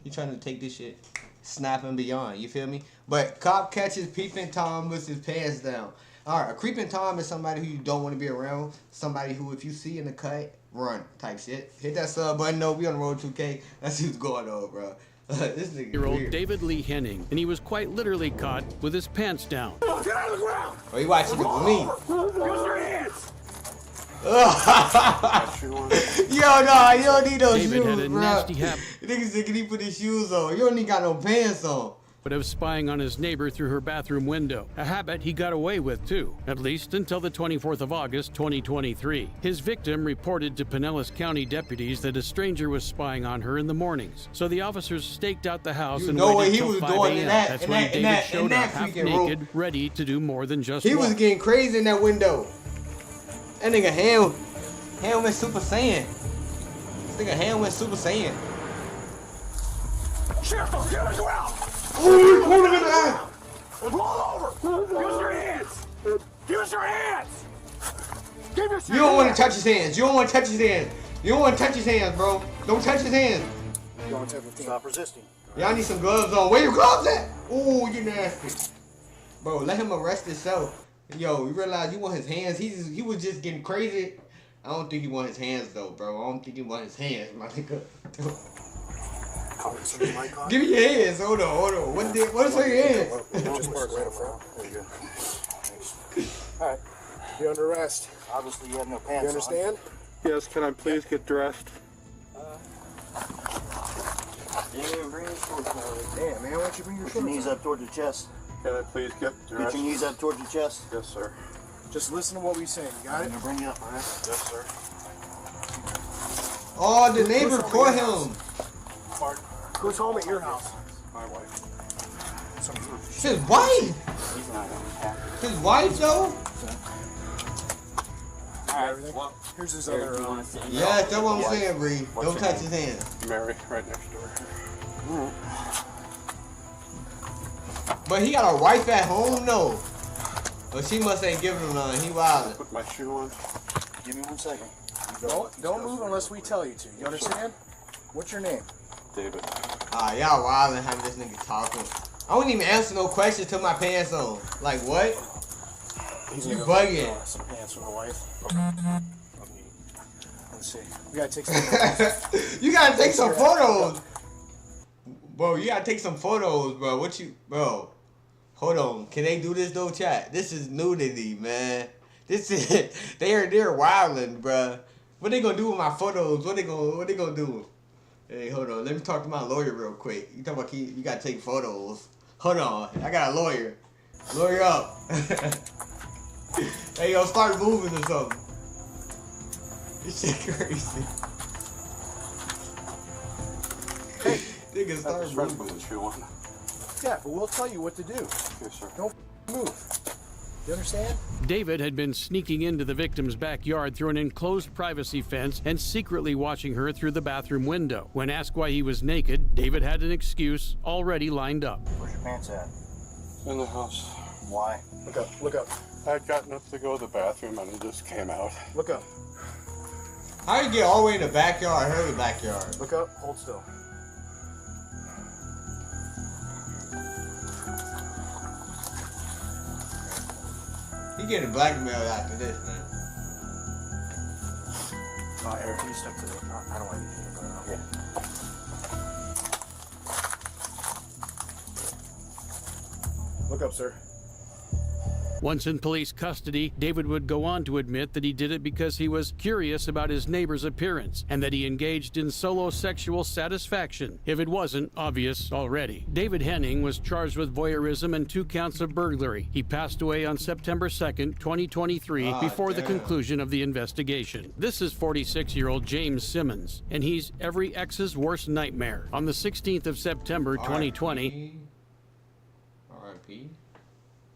He trying to take this shit, snap and beyond. You feel me? But cop catches Peeping Tom with his pants down. All right, a creeping Tom is somebody who you don't want to be around. Somebody who, if you see in the cut, run type shit. Hit that sub button. No, we on the road 2K. Let's see what's going on, bro. This nigga year-old David Lee Henning, and he was quite literally caught with his pants down. Get out of the ground! Oh, he watching it with me. Use your hands! Yo, no, you don't need those David shoes, had a bro. nasty habit. Nigga said, can he put his shoes on? You don't even got no pants on. But of spying on his neighbor through her bathroom window, a habit he got away with too, at least until the 24th of August, 2023. His victim reported to Pinellas County deputies that a stranger was spying on her in the mornings. So the officers staked out the house and waited till 5 a.m. That's when David showed up half naked, ready to do more than just He walk. was getting crazy in that window. That nigga hand went Super Saiyan. This nigga hand went Super Saiyan. Sheriff, get out of the ground! Ooh, hold him in the eye. Roll over! Use your hands! Use your hands! Give your You don't want to touch his hands. You don't want to touch his hands. You don't want to touch his hands, bro. Don't touch his hands. Stop resisting. Y'all need some gloves on. Where your gloves at? Ooh, you nasty. Bro, let him arrest himself. Yo, you realize you want his hands? He was just getting crazy. I don't think he want his hands though, bro. I don't think he want his hands, my nigga. Give me your hands. Hold on. What is on your hands? Just park right up front. There you go. Alright. You're under arrest. Obviously you have no pants. You understand? Yes, can I please get dressed? Damn, man, why don't you bring your shorts? Put your knees up towards your chest. Can I please get dressed? Get your knees up towards your chest. Yes, sir. Just listen to what we say. You got it? I'm gonna bring you up, alright? Yes, sir. Oh, the neighbor caught him. Who's home at your house? My wife. His wife? He's not happy. His wife, though? Alright, well, here's his other Yeah, that's what I'm saying, Bree. Don't touch his hand. Mary, right next door. But he got a wife at home, no. But she must ain't giving him none. He wildin'. Put my shoe on. Give me 1 second. Don't move unless we tell you to. You understand? What's your name? David. Y'all wildin' having this nigga talking. I wouldn't even answer no questions till my pants on. Like, what? You bugging. Some pants for my wife. Okay. Let's see. We gotta take some photos. You gotta take some photos. Bro, you gotta take some photos, bro. Bro. Hold on. Can they do this though, chat? This is nudity, man. This is they're wildin', bro. What they gonna do with my photos? What they gonna do? Hey, hold on. Let me talk to my lawyer real quick. You talking about you gotta take photos. Hold on. I got a lawyer. Lawyer up. Hey, yo, start moving or something. This shit crazy. Hey, nigga, start moving. Put the shoe on. Yeah, but we'll tell you what to do. Yes, sir. Don't move. You understand? David had been sneaking into the victim's backyard through an enclosed privacy fence and secretly watching her through the bathroom window. When asked why he was naked, David had an excuse already lined up. Where's your pants at? In the house. Why? Look up. Look up. I'd gotten up to go to the bathroom and it just came out. Look up. How you get all the way in the backyard? Her backyard. Look up. Hold still. He getting blackmailed after this, man. Eric, can you step to the... I don't want you to get it. Yeah. Look up, sir. Once in police custody, David would go on to admit that he did it because he was curious about his neighbor's appearance and that he engaged in solo sexual satisfaction, if it wasn't obvious already. David Henning was charged with voyeurism and 2 counts of burglary. He passed away on September 2nd, 2023, before the conclusion of the investigation. This is 46-year-old James Simmons, and he's every ex's worst nightmare. On the 16th of September, 2020, R.I.P.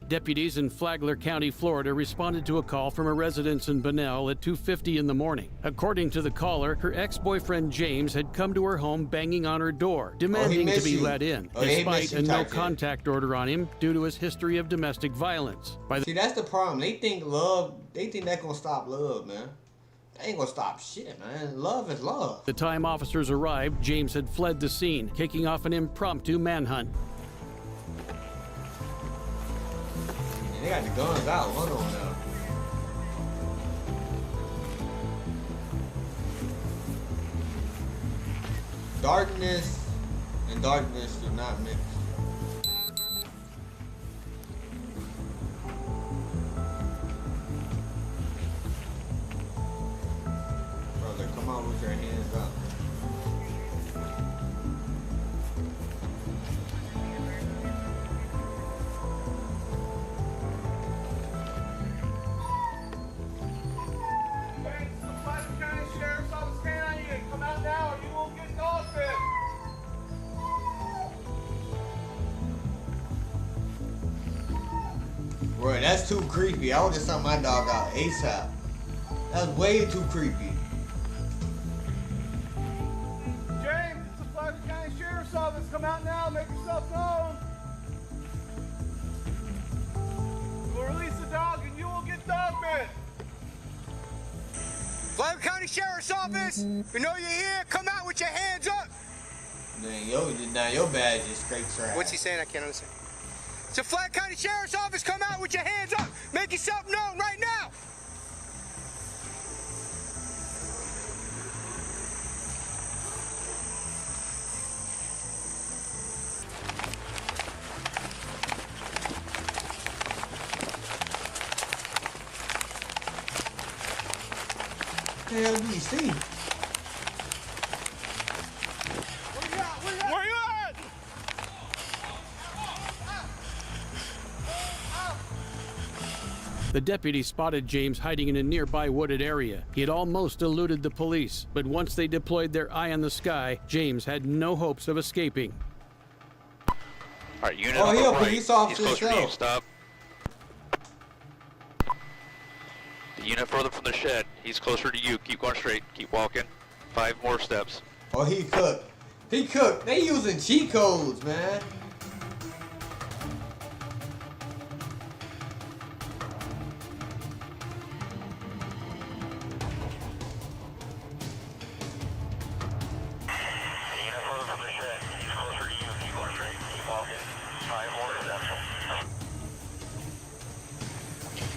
deputies in Flagler County, Florida responded to a call from a residence in Bunnell at 2:50 in the morning. According to the caller, her ex-boyfriend James had come to her home banging on her door, demanding to be let in, despite a no-contact order on him due to his history of domestic violence. See, that's the problem. They think love, they think that's gonna stop love, man. I ain't gonna stop shit, man. Love is love. The time officers arrived, James had fled the scene, kicking off an impromptu manhunt. And they got the guns out. Hold on now. Darkness and darkness do not mix. Brother, come on with your hands up. Come out now, or you won't get dog fed. Bro, that's too creepy. I would just sent my dog out ASAP. That's way too creepy. James, it's the Flagler County Sheriff's Office. Come out now, make yourself known. We'll release the dog and you will get dog fed. Flagler County Sheriff's Office, we know you're here. Come out with your hands up. Now your badge is straight trash. What's he saying? I can't understand. It's the Flagler County Sheriff's Office. Come out with your hands up. Make yourself known right now. What the hell do you see? Where you at? The deputy spotted James hiding in a nearby wooded area. He had almost eluded the police, but once they deployed their eye on the sky, James had no hopes of escaping. All right, unit Oh, on he the a right. police officer He's closer to you. himself. Stop. The unit further from the shed. He's closer to you. Keep going straight. Keep walking. 5 more steps. Oh, he cooked. He cooked. They using cheat codes, man.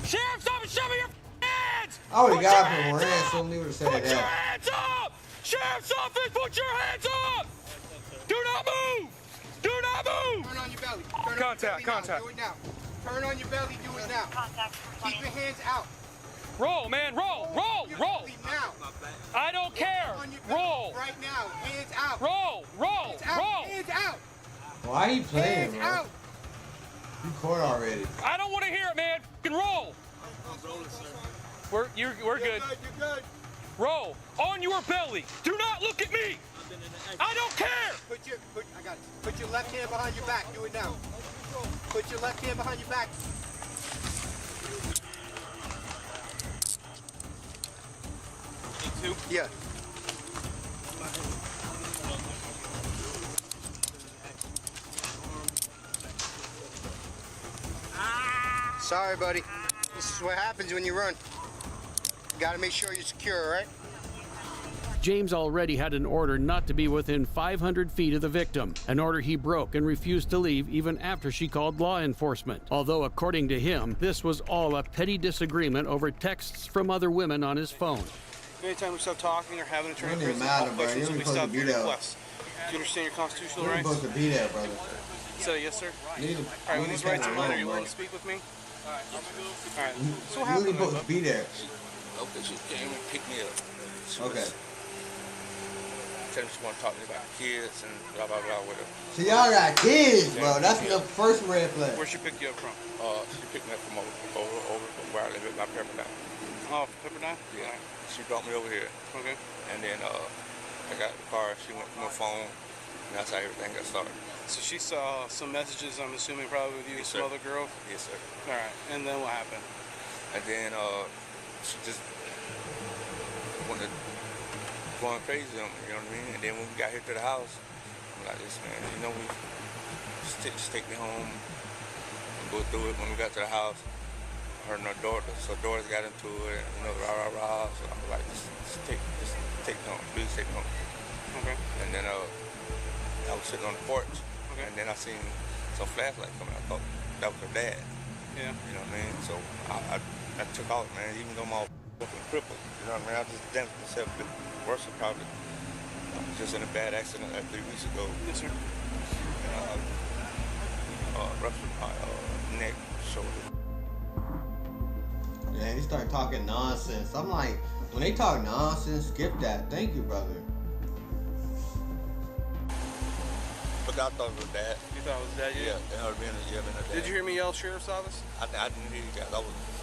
Sheriff's Office, show me your hands! I would have Put got your up and hands ran up! so we would have said Put your that. hands up! Sheriff's Office, put your hands up! Do not move! Do not move! Turn on your belly. Contact. Do it now. Turn on your belly. Do it now. Keep your hands out. Roll, man, roll! Your Roll! belly now. I don't care! On your belly Roll! right now. Hands out. Roll! Hands out. Roll! Hands out. Why he playing, Hands bro? out. You caught already. I don't want to hear it, man! Fucking roll! We're good. You're good. Roll! On your belly! Do not look at me! I don't care! I got it. Put your left hand behind your back. Do it now. Put your left hand behind your back. Yeah. Sorry, buddy. This is what happens when you run. You gotta make sure you're secure, all right? James already had an order not to be within 500 feet of the victim, an order he broke and refused to leave even after she called law enforcement. Although, according to him, this was all a petty disagreement over texts from other women on his phone. Anytime we stop talking or having a It don't even matter, bro. You ain't supposed to be there. Do you understand your constitutional You ain't rights? supposed to be there, brother. So, yes, sir. You need to, All right, when you these need to rights are stay mine, are alone, you bro. willing to speak with me? All right. So what You happened? ain't supposed to be there. Okay, she came and picked me up. Okay. Tell me she want to talk to me about kids and blah, blah, blah, whatever. So y'all got kids, bro. That's the first red flag. Where'd she pick you up from? She picked me up from over where I live at my Pepperdine. Oh, from Pepperdine? Yeah. All right. She brought me over here. Okay. And then I got the car, she went to my phone, and that's how everything got started. So she saw some messages, I'm assuming probably with you and Yes, some sir. other girl? Yes, sir. All right. And then what happened? And then she just wanted to going crazy on me, you know what I mean? And then when we got here to the house, I'm like, this man, you know, just take me home and go through it. When we got to the house, her and her daughter. So daughters got into it, and, you know, rah, rah, rah. So I was like, just take note, please take note. Okay. And then I was sitting on the porch, and then I seen some flashlight coming. I thought that was her dad. Yeah. You know what I mean? So I took off, man, even though my fucking crippled. You know what I mean? I just damaged myself a bit worse than probably. I was just in a bad accident 3 weeks ago. Yes, sir. And I ruptured my neck, shoulder. Yeah, they start talking nonsense. I'm like, when they talk nonsense, skip that. Thank you, brother. But I thought it was dad. You thought it was that? Yeah, it had been a dad. Did you hear me yell sheriff's office? I didn't hear you guys.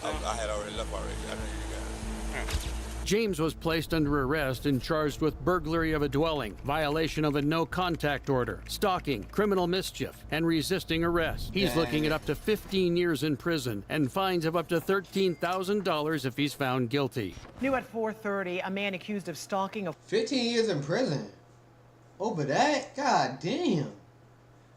I had already left already. I didn't hear you guys. James was placed under arrest and charged with burglary of a dwelling, violation of a no-contact order, stalking, criminal mischief, and resisting arrest. He's looking at up to 15 years in prison and fines of up to $13,000 if he's found guilty. New at 4:30, a man accused of stalking a 15 years in prison. Over that? God damn.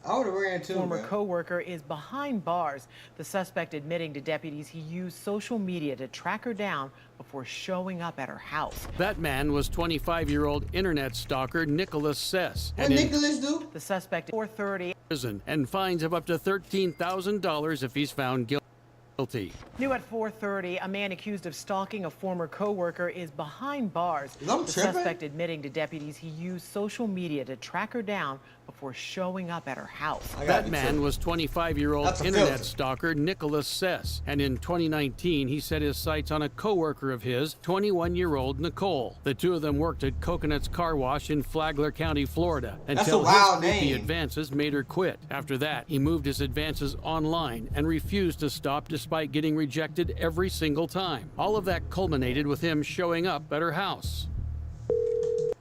I would have ran too, former bro. co-worker is behind bars. The suspect admitting to deputies he used social media to track her down before showing up at her house. That man was 25-year-old internet stalker Nicholas Sess. What Nicholas do? The suspect at 4:30 prison and fines of up to $13,000 if he's found guilty. New at 4:30, a man accused of stalking a former co-worker is behind bars. The suspect admitting to deputies he used social media to track her down before showing up at her house. That man was 25-year-old internet stalker Nicholas Sess, and in 2019 he set his sights on a co-worker of his, 21-year-old Nicole. The two of them worked at Coconut's Car Wash in Flagler County, Florida, until his creepy advances made her quit. After that, he moved his advances online and refused to stop despite getting rejected every single time. All of that culminated with him showing up at her house.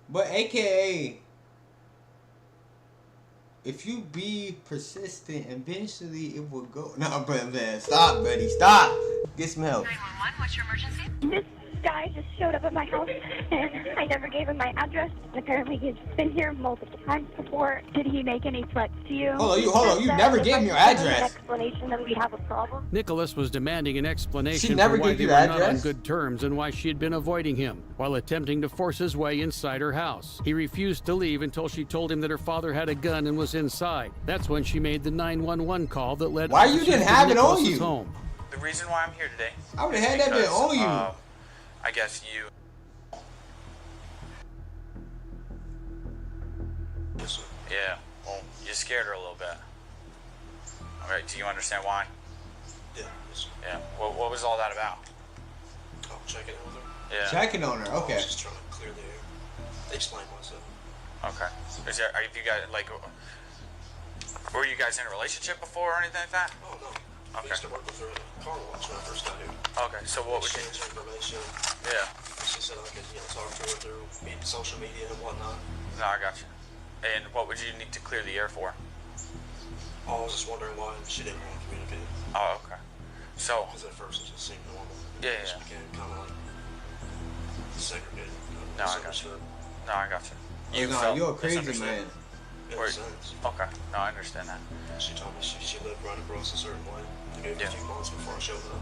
But AKA, if you be persistent, eventually it will go. No, but man, stop, buddy, stop. Get some help. 911, what's your emergency? This guy just showed up at my house, and I never gave him my address. Apparently, he's been here multiple times before. Did he make any threats to you? Hold on, you never gave me your address. An explanation that we have a problem. Nicholas was demanding an explanation She never for why gave they you were not on address? good terms and why she had been avoiding him while attempting to force his way inside her house. He refused to leave until she told him that her father had a gun and was inside. That's when she made the 911 call that led Why you officers didn't to have it on Nicholas's you? home. The reason why I'm here today. I would have had that bit on you. I guess you. Yeah. Well, you scared her a little bit. Okay. Do you understand why? Yeah. Yeah. What was all that about? Oh, checking in with her. Yeah. Checking on her. Okay. I was just trying to clear the air. Explain myself. Okay. Are you guys like? Were you guys in a relationship before or anything like that? Oh no. Okay. I used to work with her at a car wash when I first got here. Okay. So what was Exchange information. Yeah. She said I could, talk to her through social media and whatnot. No, I got you. And what would you need to clear the air for? Oh, I was just wondering why she didn't want to communicate. Oh, okay. So. Because at first it just seemed normal. Yeah. It just became kind of like segregated. No, I got you. No, I got you. You're a crazy man. Okay. No, I understand that. She told me she lived right across a certain way. I gave her a few months before I showed up.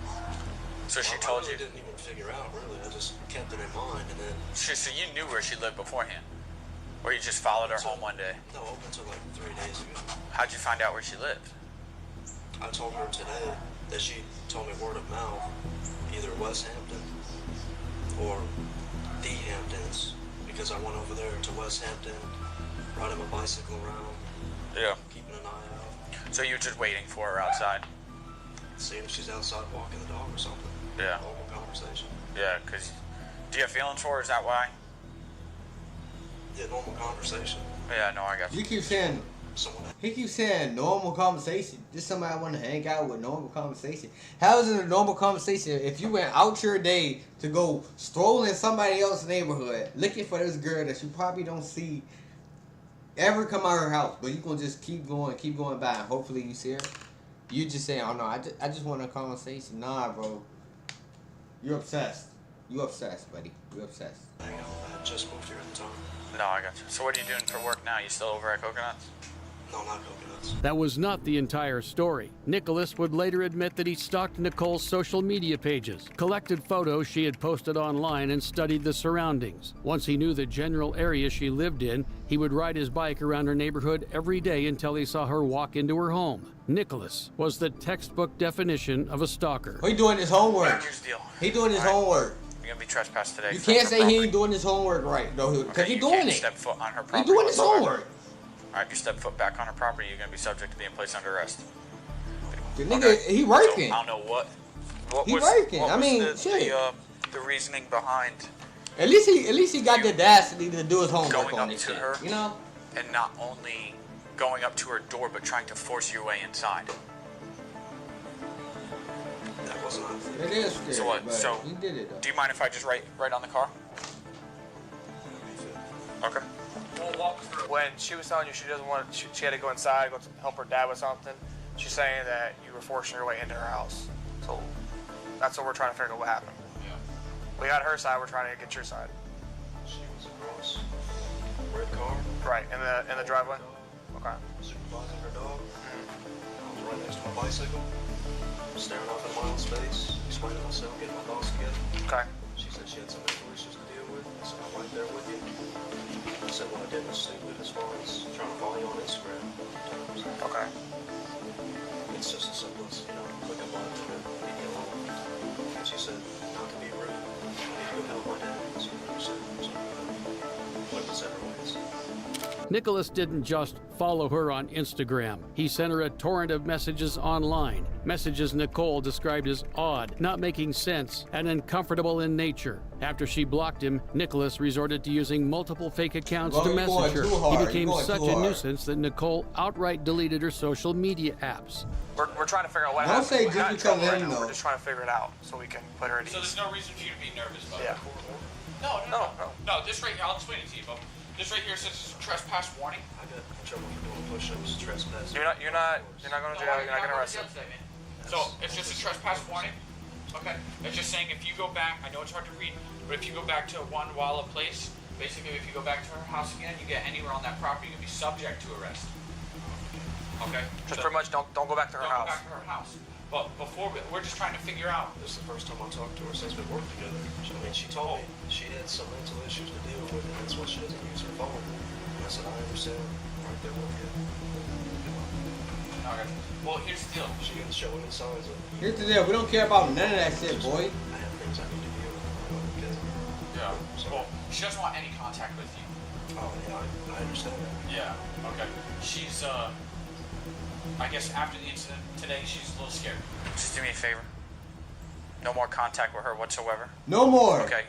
So she told I you? didn't even figure out, really. I just kept it in mind, and then... So you knew where she lived beforehand? Or you just followed her home one day? No, up until like 3 days ago. How'd you find out where she lived? I told her today that she told me word of mouth, either West Hampton or the Hamptons, because I went over there to West Hampton, riding my bicycle around, keeping an eye out. So you're just waiting for her outside? Seeing if she's outside walking the dog or something. Yeah. Normal conversation. Yeah, because do you have feelings for her? Is that why? Yeah, normal conversation. Yeah, no, I got you. You keep saying, he keeps saying normal conversation. Just somebody I want to hang out with, normal conversation. How is it a normal conversation if you went out your day to go stroll in somebody else's neighborhood looking for this girl that you probably don't see ever come out of her house, but you gonna just keep going by, and hopefully you see her? You just saying, oh no, I just want a conversation. Nah, bro. You're obsessed. You obsessed, buddy. You're obsessed. I just moved here at the time. No, I got you. So what are you doing for work now? You still over at Coconuts? No, not Coconuts. house. That was not the entire story. Nicholas would later admit that he stalked Nicole's social media pages, collected photos she had posted online, and studied the surroundings. Once he knew the general area she lived in, he would ride his bike around her neighborhood every day until he saw her walk into her home. Nicholas was the textbook definition of a stalker. He doing his homework. Here's the deal. He doing his homework. You're gonna be trespassed today. You can't say he ain't doing his homework right, though, because he doing it. Step foot on her He property. doing his homework. All right, if you step foot back on her property, you're gonna be subject to being placed under arrest. The nigga, he working. So, I don't know what He was, working. What I was mean, the, shit. the reasoning behind At least he got the audacity to do his homework going on up this to shit, her, you know? and not only going up to her door, but trying to force your way inside. That wasn't my It is scary, So what? but So he did it, though. do you mind if I just write on the car? Okay. We'll walk through. When she was telling you she doesn't want, she had to go inside, go to help her dad with something. She's saying that you were forcing your way into her house. So that's what we're trying to figure out what happened. Yeah. We got her side. We're trying to get your side. She was across. Red car. Right in the driveway. Okay. Supervising her dog. I was right next to my bicycle, staring off at Miles' face, explaining myself, getting my thoughts together. Okay. She said she had some mental issues to deal with. I said, I'm right there with you. I said what I did was stupid as far as trying to follow you on Instagram. Okay. It's just as simple as, click a button and leave me alone. And she said, not to be rude, I need to go help my dad. So I said, but it's several ways. Nicholas didn't just follow her on Instagram. He sent her a torrent of messages online. Messages Nicole described as odd, not making sense, and uncomfortable in nature. After she blocked him, Nicholas resorted to using multiple fake accounts to message her. He became such a nuisance that Nicole outright deleted her social media apps. We're trying to figure out what Don't happened. say We're just not in because trouble of right him, now. though. We're just trying to figure it out so we can put her at ease. So there's no reason for you to be nervous about Yeah. it? No, this right here, I'll explain it to you, Bob. This right here says it's a trespass warning. I got in trouble for doing push-ups, trespass. You're not going to jail. You're not getting arrested. So it's just a trespass warning. Okay. It's just saying if you go back, I know it's hard to read, but if you go back to one Walla place, basically if you go back to her house again, you get anywhere on that property, you'll be subject to arrest. Okay. Just pretty much don't go back to her Don't house. go back to her house. But before we're just trying to figure out. This is the first time I talked to her since we worked together. She told me she had some mental issues to deal with, and that's why she doesn't use her phone. And I said, I understand. I'm right there with you. Okay. Well, here's the deal. She didn't show any signs of. Here's the deal. We don't care about none of that shit, boy. I have things I need to deal with. Yeah. Well, she doesn't want any contact with you. Oh, yeah, I understand that. Yeah. Okay. She's I guess after the incident today, she's a little scared. Just do me a favor. No more contact with her whatsoever. No more. Okay.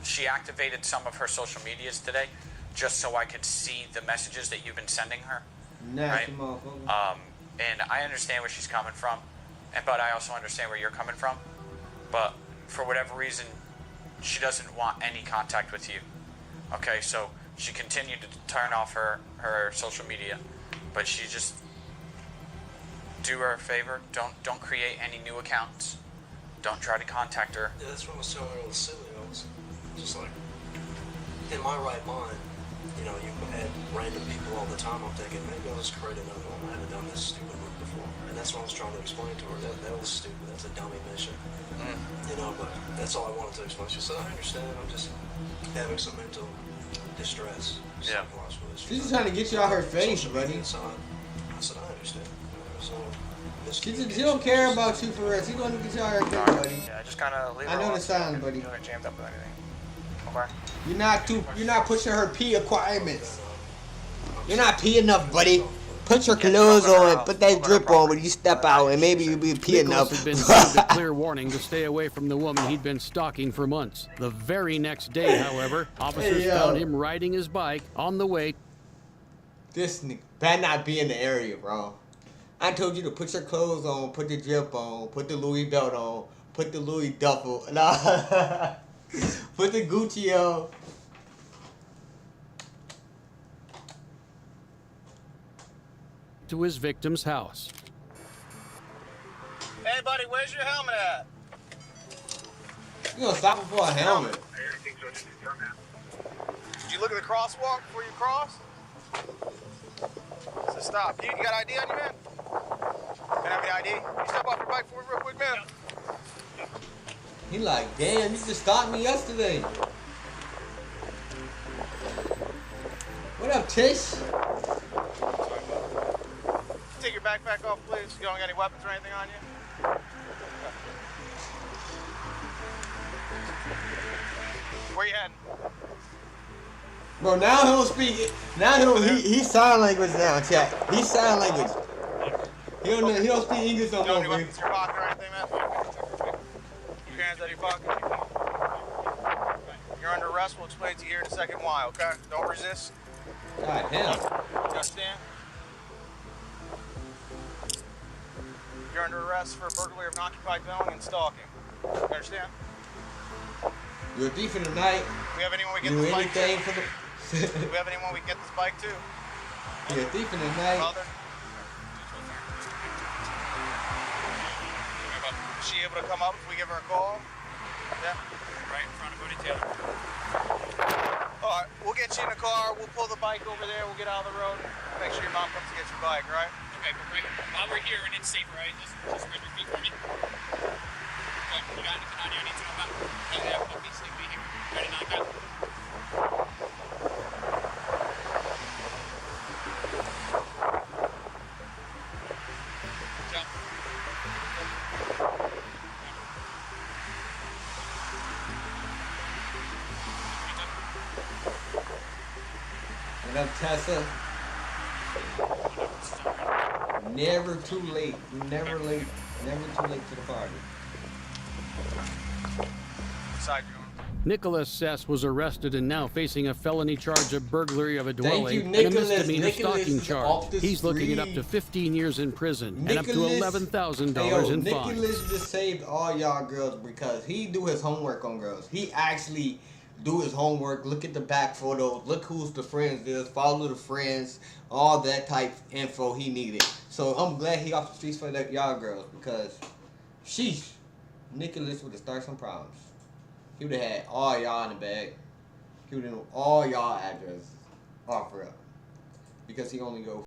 She activated some of her social medias today, just so I could see the messages that you've been sending her. Nasty right? motherfucker. And I understand where she's coming from, but I also understand where you're coming from. But for whatever reason, she doesn't want any contact with you. Okay, so she continued to turn off her social media, but she just do her a favor. Don't create any new accounts. Don't try to contact her. Yeah, that's what I was telling her. It was silly. I was just like, in my right mind, you had random people all the time. I'm thinking, maybe I'll just create another one. I haven't done this stupid move before. And that's what I was trying to explain to her. That was stupid. That's a dummy mission. But that's all I wanted to explain. She said, I understand. I'm just having some mental distress. Yeah. She's just trying to get you out her face, buddy. I said, I understand. She don't care about you for real. She gonna get you out her face, buddy. Yeah, just kind of leave her I know alone the so you signs, can- buddy. You don't get jammed up with anything. Okay. You're not pushing her pee requirements. You're not pee enough, buddy. Put your clothes on, put that drip on when you step out, and maybe you'll be pee enough. Nicholas had been given a clear warning to stay away from the woman he'd been stalking for months. The very next day, however, officers found him riding his bike on the way. This nigga better not be in the area, bro. I told you to put your clothes on, put the drip on, put the Louis belt on, put the Louis duffel, put the Gucci on. To his victim's house. Hey, buddy, where's your helmet at? You gonna stop him for a helmet? Did you look at the crosswalk before you crossed? stop. You got ID on you, man? Can I have any ID? You step off your bike for me real quick, man? He like, damn, you just stopped me yesterday. What up, Tish? Take your backpack off, please. You don't got any weapons or anything on you? Where you heading? Bro, now he don't speak it. Now he's sign language now, chat. He's sign language. He don't speak English no more, any weapons in your pocket or anything, man? Your hands out of your pocket. You're under arrest. We'll explain to you here in a second why, okay? Don't resist. God damn. You understand? You're under arrest for burglary of an occupied dwelling and stalking. You understand? You're a thief in the night. We have anyone we get Do this bike anything to? for the. Do we have anyone we can get this bike to? You're a thief in the night. Mother? Is she able to come up if we give her a call? Yeah? Right in front of Booty Taylor. Alright, we'll get you in the car, we'll pull the bike over there, we'll get out of the road, make sure your mom comes to get your bike, right? Okay, but right, while we're here and it's safe, right? Just spread your feet for me. What, you got anything on you I need to know about? No, they have puppies, they can be here. Ready, knock out? Jump. What up, Tessa? Never too late. Never late. Never too late to the party. Inside your Nicholas Sess was arrested and now facing a felony charge of burglary of a dwelling you, and a Nicholas. misdemeanor Nicholas stalking is charge. off the He's looking at up street. to 15 years in prison and up to Nicholas- $11,000 in fines. Nicholas just saved all y'all girls because he do his homework on girls. He actually do his homework, look at the back photos, look who's the friends is, follow the friends, all that type info he needed. So I'm glad he off the streets for that y'all girls because sheesh, Nicholas would have started some problems. He would have had all y'all in the bag. He would have known all y'all addresses. Off real. Because he only go